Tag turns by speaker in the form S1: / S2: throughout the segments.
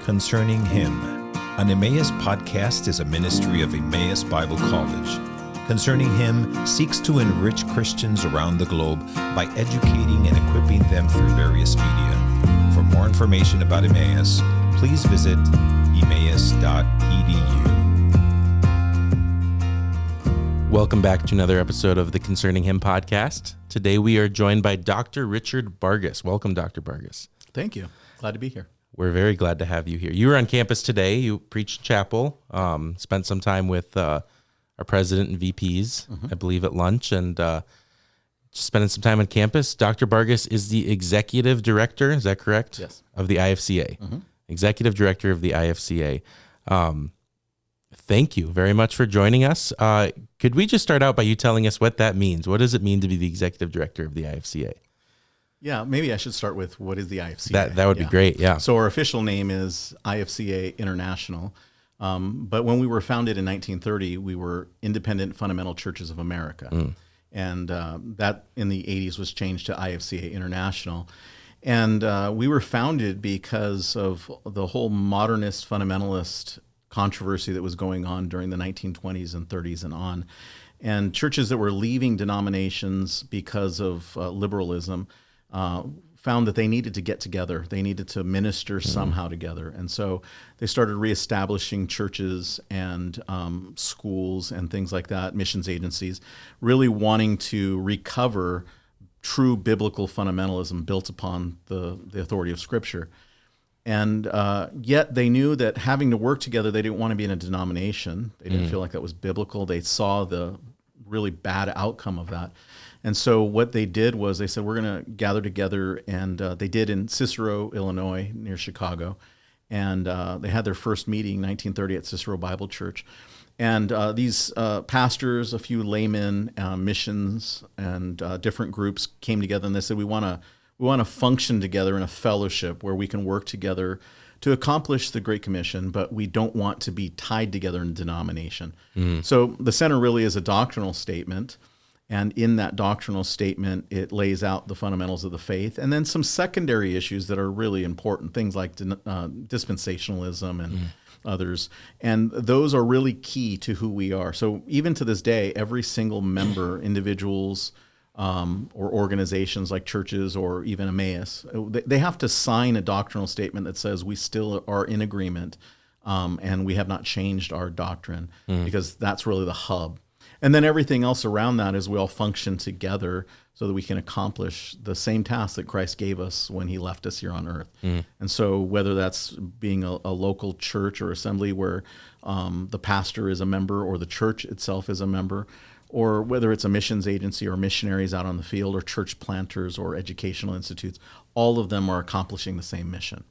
S1: Concerning Him. An Emmaus podcast is a ministry of Emmaus Bible College. Concerning Him seeks to enrich Christians around the globe by educating and equipping them through various media. For more information about Emmaus, please visit emmaus.edu.
S2: Welcome back to another episode of the Concerning Him podcast. Today we are joined by Dr. Richard Bargas. Welcome, Dr. Bargas.
S3: Thank you. Glad to be here.
S2: We're very glad to have you here. You were on campus today. You preached chapel, spent some time with our president and VPs, I believe, at lunch, and just spending some time on campus. Dr. Bargas is the executive director, is that correct?
S3: Yes.
S2: Of the IFCA. Executive director of the IFCA. Thank you very much for joining us. Could we just start out by you telling us what that means? What does it mean to be the executive director of the IFCA?
S3: Yeah, maybe I should start with what is the IFCA.
S2: That would be great, yeah.
S3: So our official name is IFCA International. But when we were founded in 1930, we were Independent Fundamental Churches of America. And that in the 80s was changed to IFCA International. And we were founded because of the whole modernist fundamentalist controversy that was going on during the 1920s and 30s and on. And churches that were leaving denominations because of liberalism found that they needed to get together. They needed to minister somehow together. And so they started reestablishing churches and schools and things like that, missions agencies, really wanting to recover true biblical fundamentalism built upon the authority of Scripture. And yet they knew that having to work together, they didn't want to be in a denomination. They didn't feel like that was biblical. They saw the really bad outcome of that. And so what they did was they said, we're going to gather together. And they did in Cicero, Illinois, near Chicago. And they had their first meeting in 1930 at Cicero Bible Church. And these pastors, a few laymen, missions, and different groups came together, and they said, we want to function together in a fellowship where we can work together to accomplish the Great Commission, but we don't want to be tied together in a denomination. So the center really is a doctrinal statement, and in that doctrinal statement, it lays out the fundamentals of the faith, and then some secondary issues that are really important, things like dispensationalism and others, and those are really key to who we are. So even to this day, every single member, individuals, or organizations like churches or even Emmaus, they have to sign a doctrinal statement that says we still are in agreement and we have not changed our doctrine, because that's really the hub. And then everything else around that is we all function together so that we can accomplish the same task that Christ gave us when he left us here on earth. And so whether that's being a local church or assembly where the pastor is a member or the church itself is a member, or whether it's a missions agency or missionaries out on the field or church planters or educational institutes, all of them are accomplishing the same mission.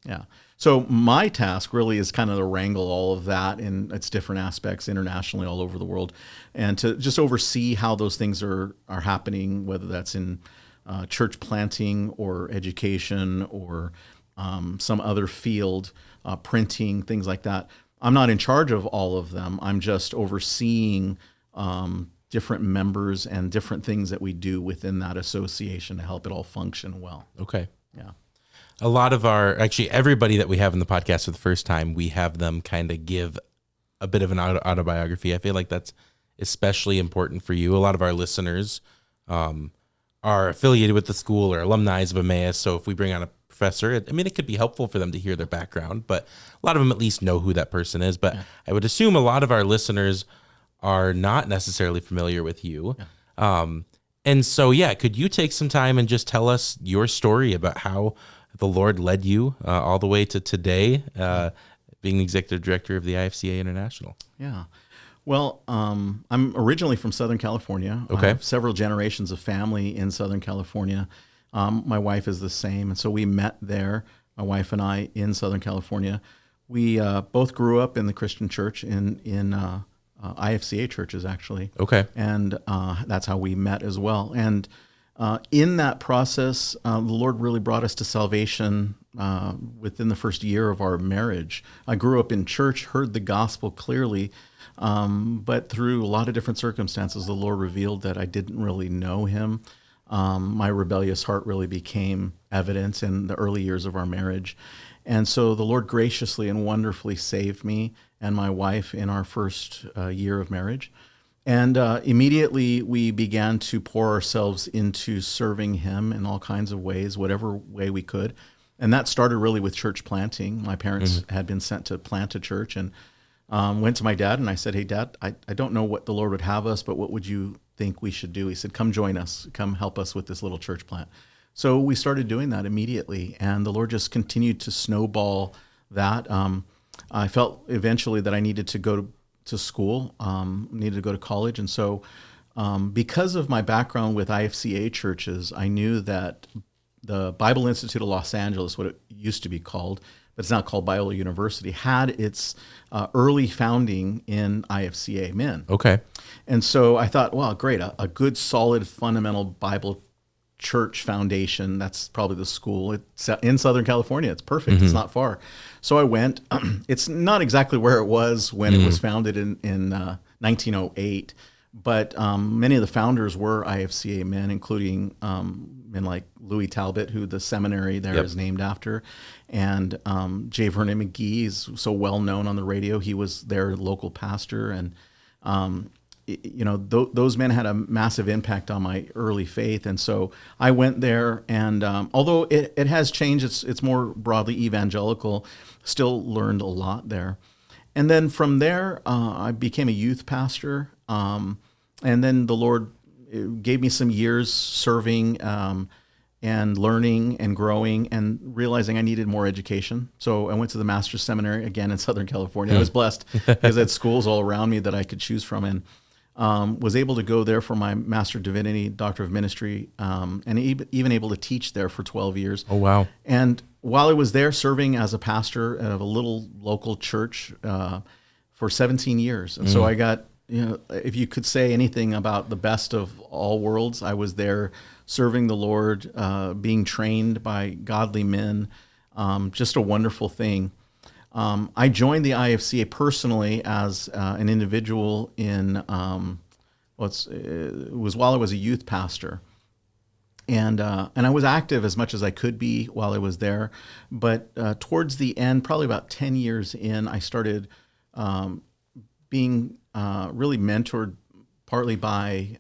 S3: Yeah. So my task really is kind of to wrangle all of that in its different aspects internationally all over the world, and to just oversee how those things are happening, whether that's in church planting or education or some other field, printing, things like that. I'm not in charge of all of them. I'm just overseeing different members and different things that we do within that association to help it all function well.
S2: Okay.
S3: Yeah.
S2: A lot of actually everybody that we have in the podcast for the first time, we have them kind of give a bit of an autobiography. I feel like that's especially important for you. A lot of our listeners are affiliated with the school or alumni of Emmaus. So if we bring on a professor, it could be helpful for them to hear their background, but a lot of them at least know who that person is. But I would assume a lot of our listeners are not necessarily familiar with you. And so, could you take some time and just tell us your story about how the Lord led you all the way to today, being the executive director of the IFCA International?
S3: Yeah. Well, I'm originally from Southern California.
S2: Okay.
S3: I have several generations of family in Southern California. My wife is the same, and so we met there, my wife and I, in Southern California. We both grew up in the Christian church in IFCA churches, actually.
S2: Okay.
S3: And that's how we met as well. And in that process, the Lord really brought us to salvation within the first year of our marriage. I grew up in church, heard the gospel clearly, but through a lot of different circumstances, the Lord revealed that I didn't really know him. My rebellious heart really became evident in the early years of our marriage. And so the Lord graciously and wonderfully saved me and my wife in our first year of marriage. And immediately we began to pour ourselves into serving him in all kinds of ways, whatever way we could. And that started really with church planting. My parents had been sent to plant a church, and went to my dad and I said, "Hey, Dad, I don't know what the Lord would have us, but what would you think we should do?" He said, "Come join us. Come help us with this little church plant." So we started doing that immediately, and the Lord just continued to snowball that. I felt eventually that I needed to go to school, needed to go to college. And so because of my background with IFCA churches, I knew that the Bible Institute of Los Angeles, what it used to be called, but it's now called Bible University, had its early founding in IFCA men.
S2: Okay.
S3: And so I thought, wow, great, a good, solid, fundamental Bible church foundation. That's probably the school. It's in Southern California. It's perfect. It's not far. So I went. It's not exactly where it was when it was founded in 1908, but many of the founders were IFCA men, including men like Louis Talbot, who the seminary there is named after, and J. Vernon McGee is so well known on the radio. He was their local pastor, and those men had a massive impact on my early faith. And so I went there, and although it has changed, it's more broadly evangelical, still learned a lot there. And then from there, I became a youth pastor. And then the Lord gave me some years serving and learning and growing and realizing I needed more education. So I went to the Master's Seminary, again in Southern California. I was blessed because I had schools all around me that I could choose from, and was able to go there for my Master of Divinity, Doctor of Ministry, and even able to teach there for 12 years.
S2: Oh, wow.
S3: And while I was there serving as a pastor of a little local church for 17 years. And so I got, if you could say anything about the best of all worlds, I was there serving the Lord, being trained by godly men, just a wonderful thing. I joined the IFCA personally as an individual in it was while I was a youth pastor, and I was active as much as I could be while I was there. But towards the end, probably about 10 years in, I started being really mentored partly by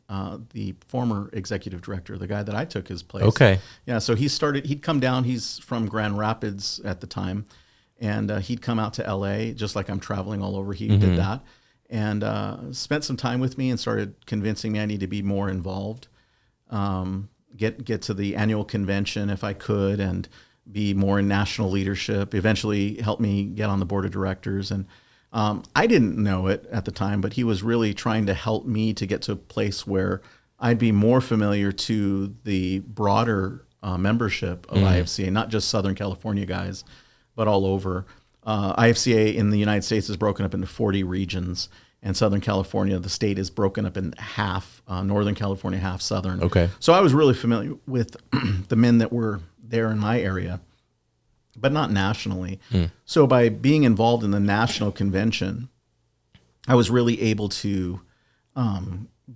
S3: the former executive director, the guy that I took his place.
S2: Okay.
S3: Yeah. So he'd come down. He's from Grand Rapids at the time. And he'd come out to LA, just like I'm traveling all over. He did that, and spent some time with me and started convincing me I need to be more involved, get to the annual convention if I could, and be more in national leadership. Eventually helped me get on the board of directors. And I didn't know it at the time, but he was really trying to help me to get to a place where I'd be more familiar to the broader membership of IFCA, not just Southern California guys, but all over. IFCA in the United States is broken up into 40 regions, and Southern California, the state, is broken up in half, Northern California, half Southern.
S2: Okay.
S3: So I was really familiar with the men that were there in my area, but not nationally. So by being involved in the national convention, I was really able to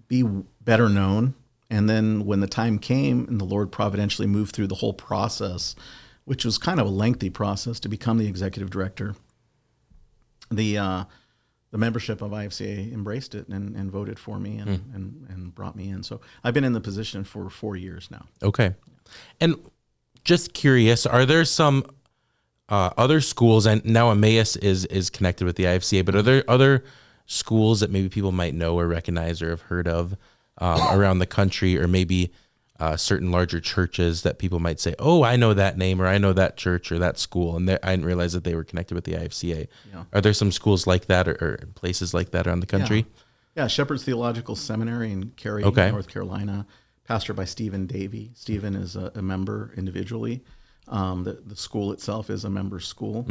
S3: be better known. And then when the time came and the Lord providentially moved through the whole process, which was kind of a lengthy process to become the executive director, the membership of IFCA embraced it and voted for me and brought me in. So I've been in the position for 4 years now.
S2: Okay. And just curious, are there some other schools, and now Emmaus is connected with the IFCA, but are there other schools that maybe people might know or recognize or have heard of around the country, or maybe certain larger churches that people might say, "Oh, I know that name," or "I know that church or that school," and I didn't realize that they were connected with the IFCA. Yeah. Are there some schools like that or places like that around the country?
S3: Yeah, Shepherd's Theological Seminary in Cary, North Carolina, pastored by Stephen Davey. Stephen is a member individually. The school itself is a member school.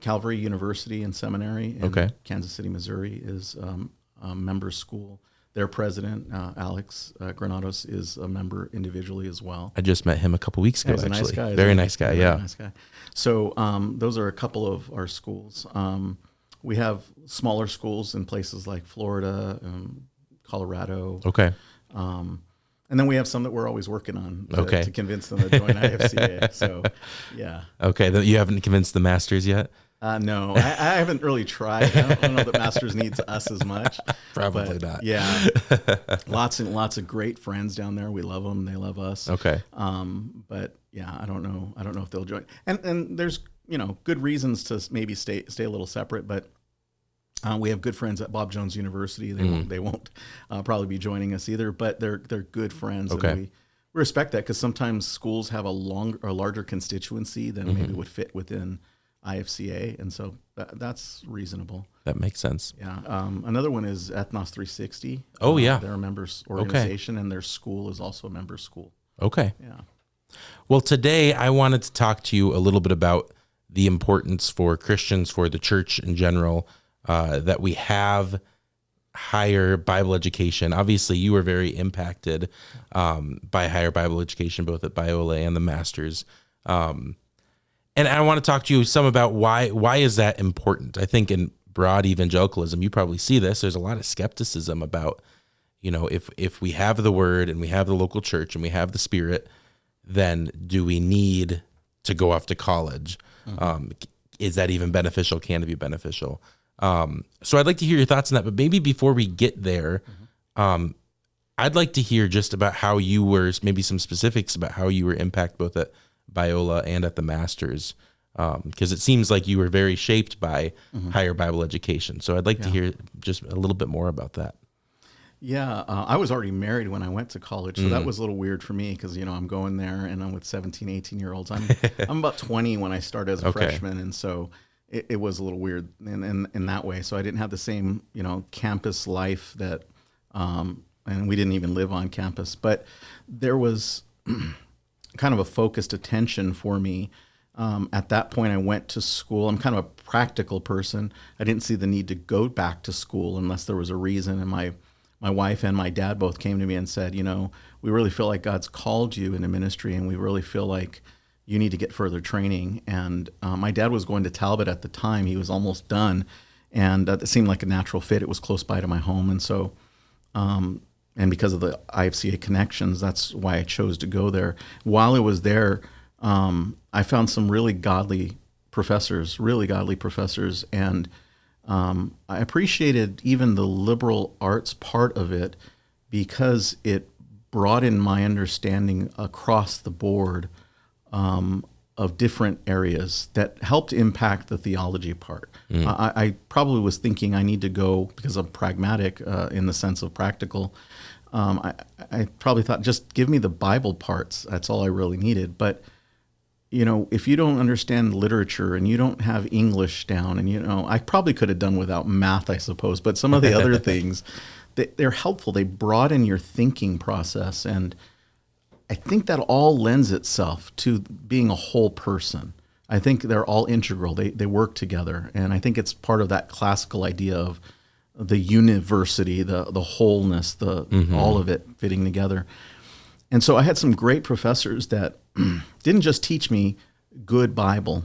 S3: Calvary University and Seminary in Kansas City, Missouri is a member school. Their president, Alex Granados, is a member individually as well.
S2: I just met him a couple weeks ago,
S3: He's
S2: actually.
S3: A nice guy.
S2: Very nice guy, yeah.
S3: Nice guy. So those are a couple of our schools. We have smaller schools in places like Florida, Colorado.
S2: Okay.
S3: And then we have some that we're always working on
S2: Okay.
S3: to convince them to join IFCA. So, yeah.
S2: Okay, you haven't convinced the masters yet?
S3: No, I haven't really tried. I don't know that Masters needs us as much.
S2: Probably
S3: but
S2: not.
S3: Yeah, lots and lots of great friends down there. We love them; they love us.
S2: Okay.
S3: But yeah, I don't know if they'll join. And there's good reasons to maybe stay a little separate. But we have good friends at Bob Jones University. They won't probably be joining us either. But they're good friends.
S2: Okay.
S3: And we respect that because sometimes schools have a larger constituency than maybe would fit within IFCA, and so that's reasonable.
S2: That makes sense.
S3: Yeah. Another one is Ethnos 360.
S2: Oh, yeah.
S3: They're a members organization, and their school is also a members school.
S2: Okay.
S3: Yeah.
S2: Well, today I wanted to talk to you a little bit about the importance for Christians, for the church in general, that we have higher Bible education. Obviously, you were very impacted by higher Bible education, both at Biola and the Masters. And I want to talk to you some about why is that important? I think in broad evangelicalism, you probably see this. There's a lot of skepticism about, if we have the Word and we have the local church and we have the Spirit, then do we need to go off to college? Mm-hmm. Is that even beneficial? Can it be beneficial? So I'd like to hear your thoughts on that. But maybe before we get there, I'd like to hear just about how you were, maybe some specifics about how you were impacted both at Biola and at the Masters, because it seems like you were very shaped by higher Bible education. So I'd like to hear just a little bit more about that.
S3: Yeah, I was already married when I went to college, so that was a little weird for me because, I'm going there and I'm with 17, 18-year-olds. I'm about 20 when I started as a freshman, and so it was a little weird in that way. So I didn't have the same, campus life that, and we didn't even live on campus. But there was kind of a focused attention for me. At that point, I went to school. I'm kind of a practical person. I didn't see the need to go back to school unless there was a reason. And my wife and my dad both came to me and said, we really feel like God's called you into ministry, and we really feel like you need to get further training. And my dad was going to Talbot at the time. He was almost done, and it seemed like a natural fit. It was close by to my home. And so, and because of the IFCA connections, that's why I chose to go there. While I was there, I found some really godly professors, and I appreciated even the liberal arts part of it because it broadened my understanding across the board of different areas that helped impact the theology part. I probably was thinking I need to go, because I'm pragmatic in the sense of practical, I probably thought, just give me the Bible parts. That's all I really needed. But, if you don't understand literature and you don't have English down, and, I probably could have done without math, I suppose, but some of the other things, they're helpful. They broaden your thinking process. And I think that all lends itself to being a whole person. I think they're all integral. They work together. And I think it's part of that classical idea of the university, the wholeness, all of it fitting together. And so I had some great professors that didn't just teach me good Bible.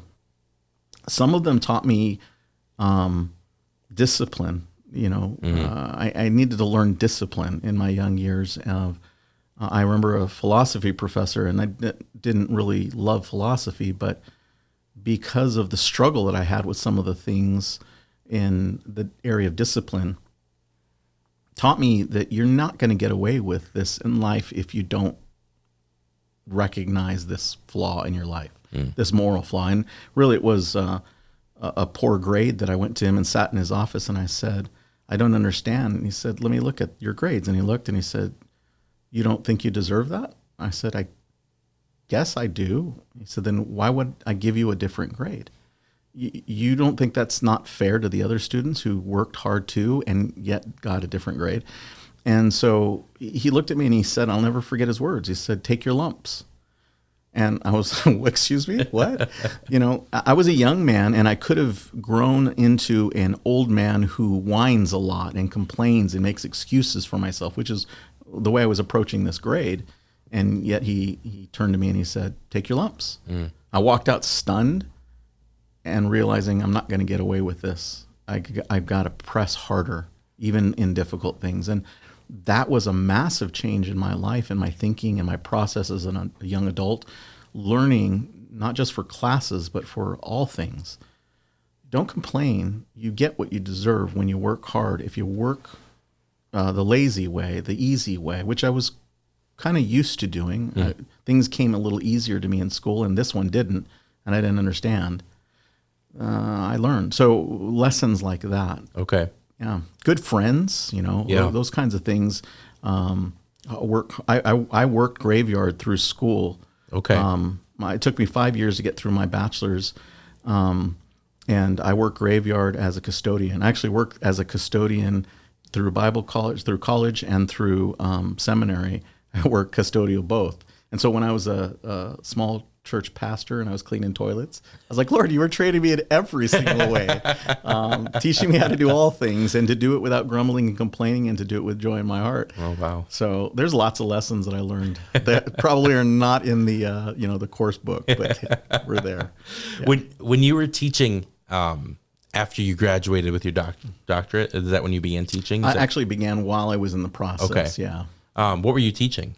S3: Some of them taught me discipline. I needed to learn discipline in my young years. I remember a philosophy professor, and I didn't really love philosophy, but because of the struggle that I had with some of the things in the area of discipline, taught me that you're not going to get away with this in life if you don't recognize this flaw in your life, this moral flaw. And really it was a poor grade that I went to him and sat in his office, and I said, I don't understand. And he said, let me look at your grades. And he looked and he said, you don't think you deserve that? I said, I guess I do. He said, then why would I give you a different grade? You don't think that's not fair to the other students who worked hard too and yet got a different grade? And so he looked at me and he said, I'll never forget his words. He said, take your lumps. And I was, excuse me, what? I was a young man, and I could have grown into an old man who whines a lot and complains and makes excuses for myself, which is the way I was approaching this grade. And yet he turned to me and he said, take your lumps. I walked out stunned and realizing I'm not going to get away with this. I've got to press harder, even in difficult things. And that was a massive change in my life and my thinking and my process as a young adult, learning not just for classes, but for all things. Don't complain. You get what you deserve when you work hard. If you work the lazy way, the easy way, which I was kind of used to doing. Things came a little easier to me in school, and this one didn't, and I didn't understand. I learned. So lessons like that.
S2: Okay.
S3: Yeah. Good friends, those kinds of things. I worked graveyard through school.
S2: Okay.
S3: It took me 5 years to get through my bachelor's. And I worked graveyard as a custodian. I actually worked as a custodian through Bible college, and through seminary. I worked custodial both. And so when I was a small church pastor and I was cleaning toilets, I was like, Lord, you were training me in every single way, teaching me how to do all things and to do it without grumbling and complaining and to do it with joy in my heart.
S2: Oh, wow.
S3: So there's lots of lessons that I learned that probably are not in the, the course book, but we're there. Yeah.
S2: When you were teaching, after you graduated with your doctorate, is that when you began teaching?
S3: I actually began while I was in the process.
S2: Okay.
S3: Yeah.
S2: What were you teaching?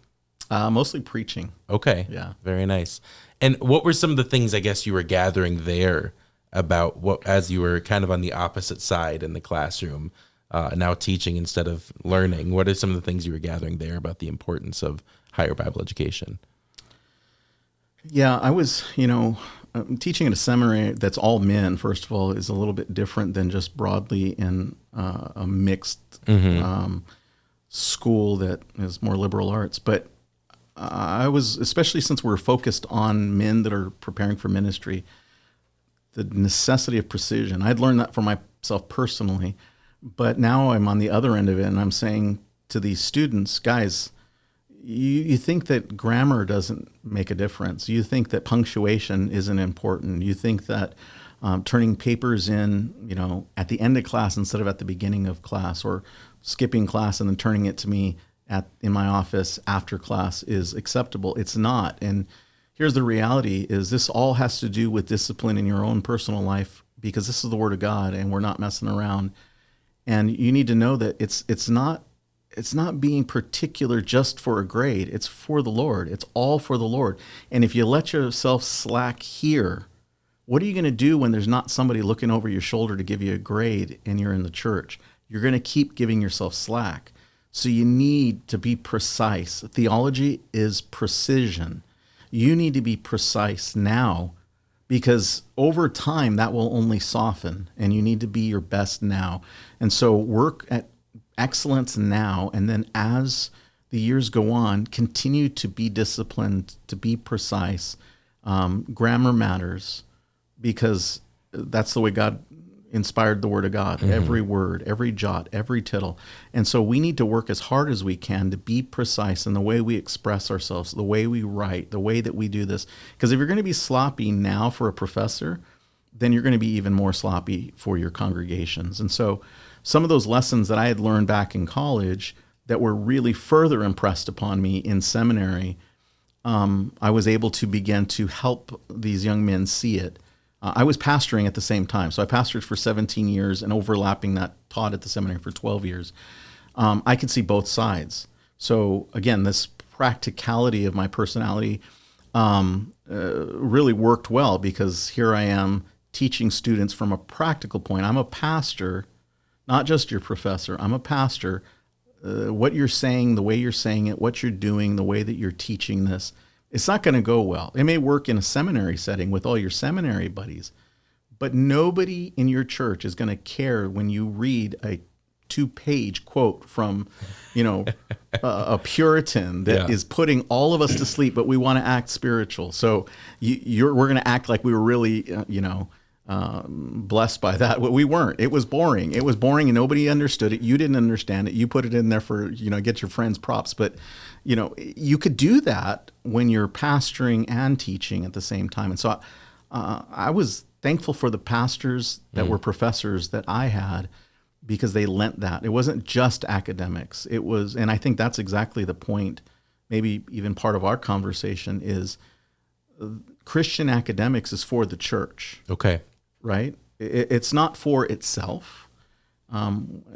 S3: Mostly preaching.
S2: Okay.
S3: Yeah.
S2: Very nice. And what were some of the things I guess you were gathering there about as you were kind of on the opposite side in the classroom, now teaching instead of learning? What are some of the things you were gathering there about the importance of higher Bible education?
S3: Yeah, I was, teaching at a seminary that's all men, first of all, is a little bit different than just broadly in a mixed school that is more liberal arts. But I was, especially since we're focused on men that are preparing for ministry, the necessity of precision. I'd learned that for myself personally, but now I'm on the other end of it, and I'm saying to these students, guys, you think that grammar doesn't make a difference. You think that punctuation isn't important. You think that turning papers in, at the end of class instead of at the beginning of class, or skipping class and then turning it to me in my office after class is acceptable. It's not. And here's the reality: is this all has to do with discipline in your own personal life, because this is the Word of God and we're not messing around. And you need to know that it's not being particular just for a grade. It's for the Lord. It's all for the Lord. And if you let yourself slack here, what are you going to do when there's not somebody looking over your shoulder to give you a grade and you're in the church? You're going to keep giving yourself slack. So you need to be precise. Theology is precision. You need to be precise now, because over time that will only soften, and you need to be your best now. And so work at excellence now, and then as the years go on, continue to be disciplined, to be precise. Grammar matters, because that's the way God inspired the Word of God. Mm-hmm. Every word, every jot, every tittle. And so we need to work as hard as we can to be precise in the way we express ourselves, the way we write, the way that we do this. Because if you're going to be sloppy now for a professor, then you're going to be even more sloppy for your congregations. And so some of those lessons that I had learned back in college that were really further impressed upon me in seminary, I was able to begin to help these young men see it. I was pastoring at the same time. So I pastored for 17 years and overlapping that taught at the seminary for 12 years. I could see both sides. So again, this practicality of my personality really worked well, because here I am teaching students from a practical point. I'm a pastor, not just your professor. I'm a pastor. What you're saying, the way you're saying it, what you're doing, the way that you're teaching this, it's not going to go well. It may work in a seminary setting with all your seminary buddies, but nobody in your church is going to care when you read a 2-page quote from, a Puritan that is putting all of us to sleep, but we want to act spiritual. So we're going to act like we were really, blessed by that. Well, we weren't. It was boring. It was boring, and nobody understood it. You didn't understand it. You put it in there for, get your friends props. But, you could do that when you're pastoring and teaching at the same time. And so I was thankful for the pastors that were professors that I had, because they lent that. It wasn't just academics. It was, and I think that's exactly the point, maybe even part of our conversation, is Christian academics is for the church.
S2: Okay.
S3: Right? It's not for itself.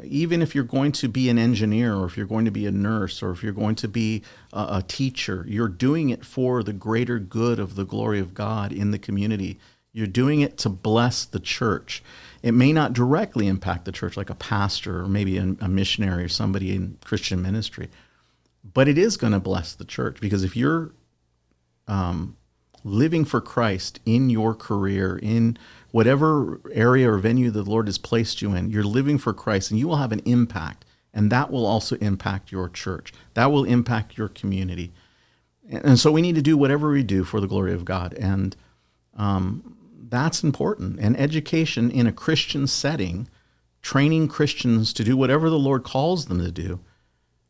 S3: Even if you're going to be an engineer, or if you're going to be a nurse, or if you're going to be a teacher, you're doing it for the greater good of the glory of God in the community. You're doing it to bless the church. It may not directly impact the church like a pastor or maybe a missionary or somebody in Christian ministry, but it is going to bless the church, because if you're living for Christ in your career, in whatever area or venue the Lord has placed you in, you're living for Christ, and you will have an impact, and that will also impact your church. That will impact your community. And so we need to do whatever we do for the glory of God, and that's important. And education in a Christian setting, training Christians to do whatever the Lord calls them to do,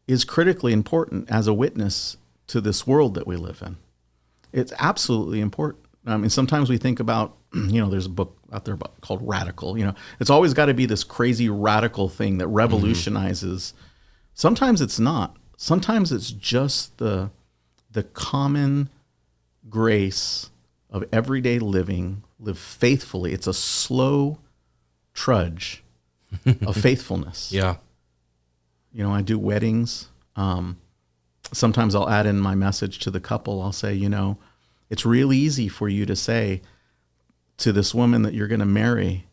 S3: is critically important as a witness to this world that we live in. It's absolutely important. I mean, sometimes we think about, there's a book out there called Radical. It's always got to be this crazy radical thing that revolutionizes. Sometimes it's not. Sometimes it's just the common grace of everyday living, live faithfully. It's a slow trudge of faithfulness.
S2: Yeah.
S3: I do weddings. Sometimes I'll add in my message to the couple. I'll say, it's real easy for you to say to this woman that you're going to marry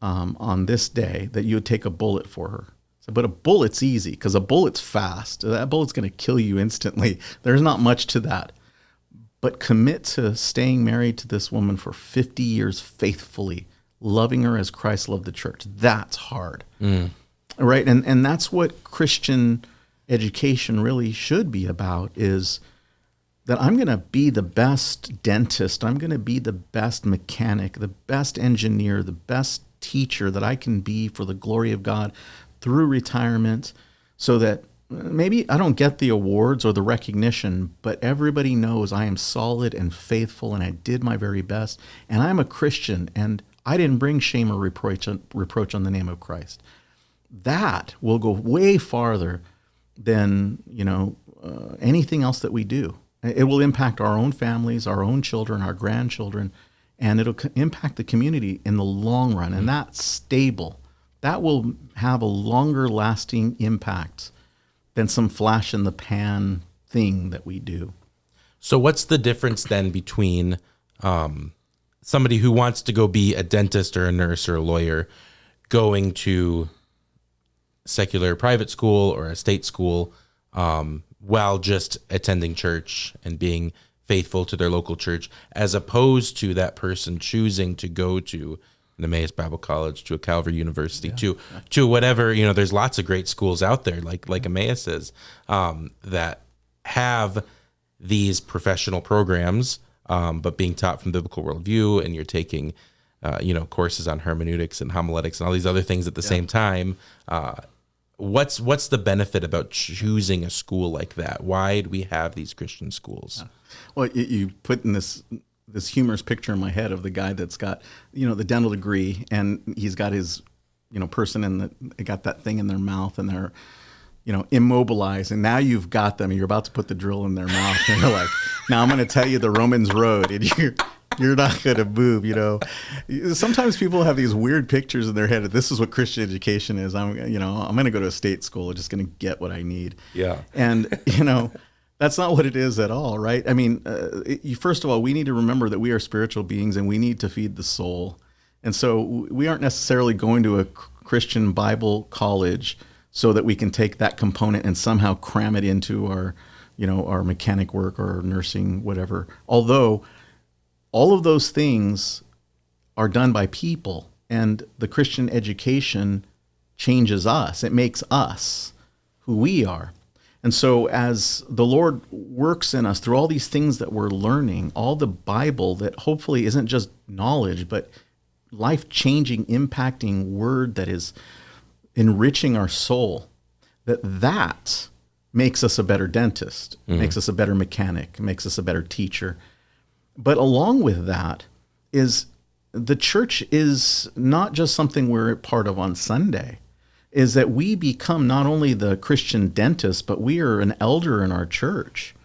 S3: on this day that you would take a bullet for her. But a bullet's easy, because a bullet's fast. That bullet's going to kill you instantly. There's not much to that. But commit to staying married to this woman for 50 years faithfully, loving her as Christ loved the church. That's hard. Right? And that's what Christian education really should be about, is that I'm going to be the best dentist, I'm going to be the best mechanic, the best engineer, the best teacher that I can be for the glory of God through retirement, so that maybe I don't get the awards or the recognition, but everybody knows I am solid and faithful, and I did my very best, and I'm a Christian, and I didn't bring shame or reproach on the name of Christ. That will go way farther than anything else that we do. It will impact our own families, our own children, our grandchildren, and it'll impact the community in the long run. And that's stable. That will have a longer lasting impact than some flash in the pan thing that we do.
S2: So what's the difference then between somebody who wants to go be a dentist or a nurse or a lawyer going to secular private school or a state school while just attending church and being faithful to their local church, as opposed to that person choosing to go to an Emmaus Bible College, to a Calvary University, to whatever, there's lots of great schools out there like Emmaus is, that have these professional programs, but being taught from biblical worldview, and you're taking, courses on hermeneutics and homiletics and all these other things at the same time. What's the benefit about choosing a school like that? Why do we have these Christian schools?
S3: Well, you put in this humorous picture in my head of the guy that's got, the dental degree, and he's got his, person they got that thing in their mouth, and they're, immobilized. And now you've got them, and you're about to put the drill in their mouth, and you're like, now I'm going to tell you the Romans road, and you're not going to move. Sometimes people have these weird pictures in their head of, this is what Christian education is. I'm going to go to a state school. I'm just going to get what I need. Yeah. And, that's not what it is at all, right? I mean, first of all, we need to remember that we are spiritual beings, and we need to feed the soul. And so we aren't necessarily going to a Christian Bible college so that we can take that component and somehow cram it into our mechanic work or nursing, whatever. Although all of those things are done by people, and the Christian education changes us. It makes us who we are. And so as the Lord works in us through all these things that we're learning, all the Bible that hopefully isn't just knowledge, but life-changing, impacting word that is enriching our soul, that makes us a better dentist, makes us a better mechanic, makes us a better teacher. But along with that is the church is not just something we're part of on Sunday, is that we become not only the Christian dentist, but we are an elder in our church.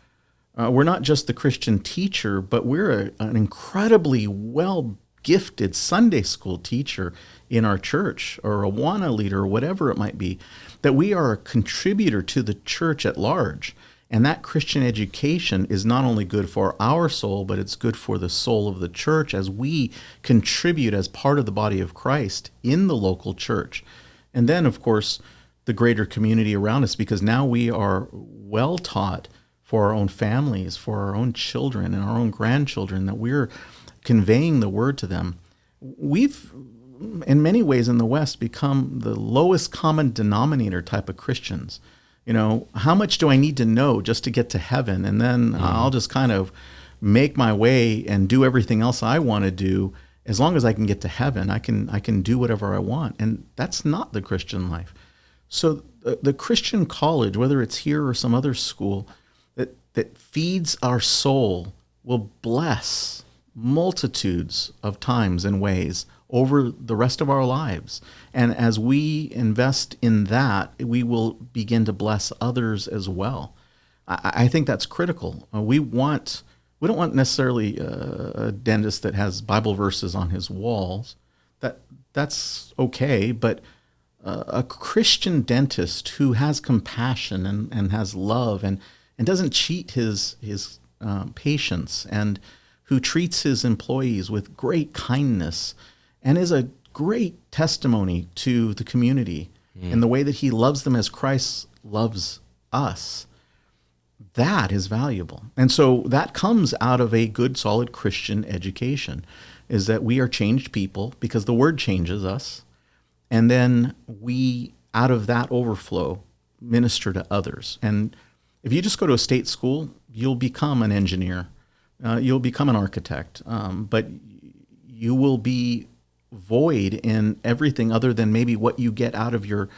S3: We're not just the Christian teacher, but we're an incredibly well gifted Sunday school teacher in our church, or a Awana leader, or whatever it might be, that we are a contributor to the church at large. And that Christian education is not only good for our soul, but it's good for the soul of the church as we contribute as part of the body of Christ in the local church. And then, of course, the greater community around us, because now we are well taught for our own families, for our own children and our own grandchildren, that we're conveying the word to them. We've, in many ways in the West, become the lowest common denominator type of Christians. You know, how much do I need to know just to get to heaven? And then I'll just kind of make my way and do everything else I want to do. As long as I can get to heaven, I can do whatever I want. And that's not the Christian life. So the Christian college, whether it's here or some other school, that feeds our soul, will bless multitudes of times and ways over the rest of our lives. And as we invest in that, we will begin to bless others as well. I think that's critical. We don't want necessarily a dentist that has Bible verses on his walls. That's okay, but a Christian dentist who has compassion and has love and doesn't cheat his patients, and who treats his employees with great kindness, and is a great testimony to the community in the way that he loves them as Christ loves us. That is valuable. And so that comes out of a good, solid Christian education, is that we are changed people because the word changes us. And then we, out of that overflow, minister to others. And if you just go to a state school, you'll become an engineer. You'll become an architect. But you will be void in everything other than maybe what you get out of your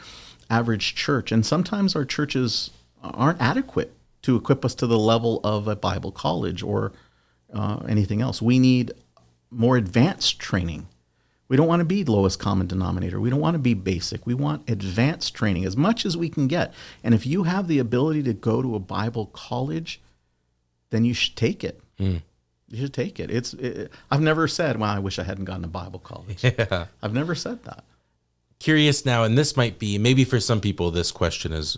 S3: average church. And sometimes our churches aren't adequate to equip us to the level of a Bible college or anything else. We need more advanced training. We don't want to be lowest common denominator. We don't want to be basic. We want advanced training as much as we can get. And if you have the ability to go to a Bible college, then you should take it. You should take it. I've never said, well, I wish I hadn't gone to Bible college.
S2: Yeah.
S3: I've never said that.
S2: Curious now, and this might be, maybe for some people, this question is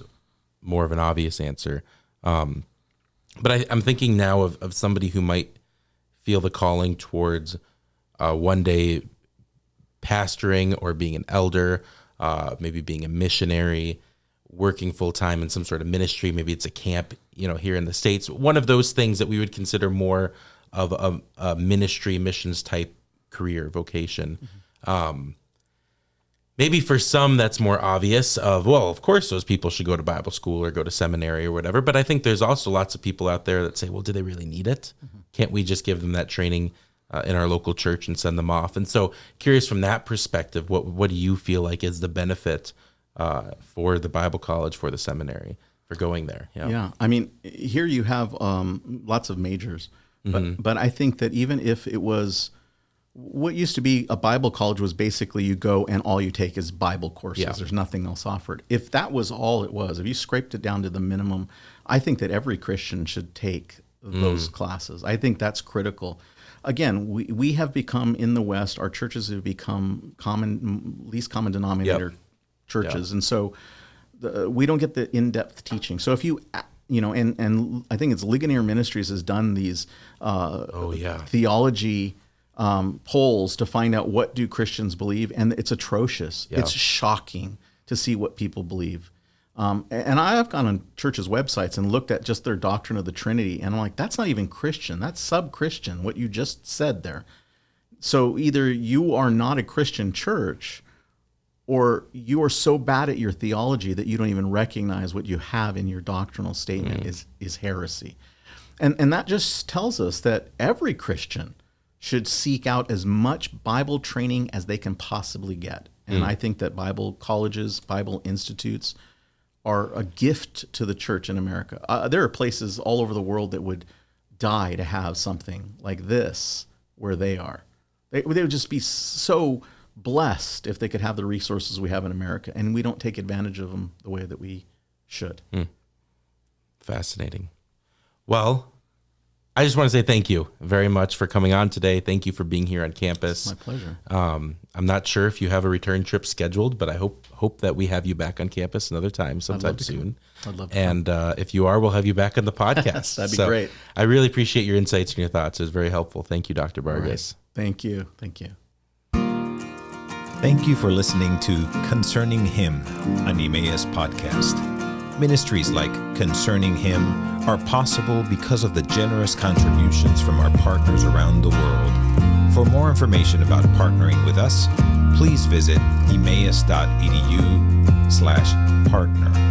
S2: more of an obvious answer. But I'm thinking now of somebody who might feel the calling towards one day pastoring or being an elder, maybe being a missionary, working full time in some sort of ministry. Maybe it's a camp, here in the States. One of those things that we would consider more of a ministry, missions type career, vocation. Maybe for some that's more obvious of course those people should go to Bible school or go to seminary or whatever. But I think there's also lots of people out there that say, well, do they really need it? Can't we just give them that training in our local church and send them off? And so curious from that perspective, what do you feel like is the benefit for the Bible college, for the seminary, for going there?
S3: Yeah. I mean, here you have lots of majors, but I think that even if it was, what used to be a Bible college was basically you go and all you take is Bible courses. Yeah. There's nothing else offered. If that was all it was, if you scraped it down to the minimum, I think that every Christian should take those classes. I think that's critical. Again, we have become, in the West, our churches have become least common denominator churches. Yep. And so we don't get the in-depth teaching. So if you and I think it's Ligonier Ministries has done these theology polls to find out what do Christians believe, and it's atrocious. Yeah. It's shocking to see what people believe. And I have gone on churches' websites and looked at just their doctrine of the Trinity, and I'm like, that's not even Christian. That's sub-Christian, what you just said there. So either you are not a Christian church, or you are so bad at your theology that you don't even recognize what you have in your doctrinal statement is heresy. And that just tells us that every Christian should seek out as much Bible training as they can possibly get. And I think that Bible colleges, Bible institutes are a gift to the church in America. There are places all over the world that would die to have something like this where they are. They would just be so blessed if they could have the resources we have in America, and we don't take advantage of them the way that we should.
S2: Fascinating. Well, I just want to say thank you very much for coming on today. Thank you for being here on campus.
S3: My pleasure.
S2: I'm not sure if you have a return trip scheduled, but I hope that we have you back on campus another time sometime soon.
S3: I'd love to.
S2: And if you are, we'll have you back on the podcast.
S3: That'd be great.
S2: I really appreciate your insights and your thoughts. It was very helpful. Thank you, Dr. Bargas.
S3: Right. Thank you. Thank you.
S1: Thank you for listening to Concerning Him, an Emmaus podcast. Ministries like Concerning Him are possible because of the generous contributions from our partners around the world. For more information about partnering with us, please visit emmaus.edu/partner.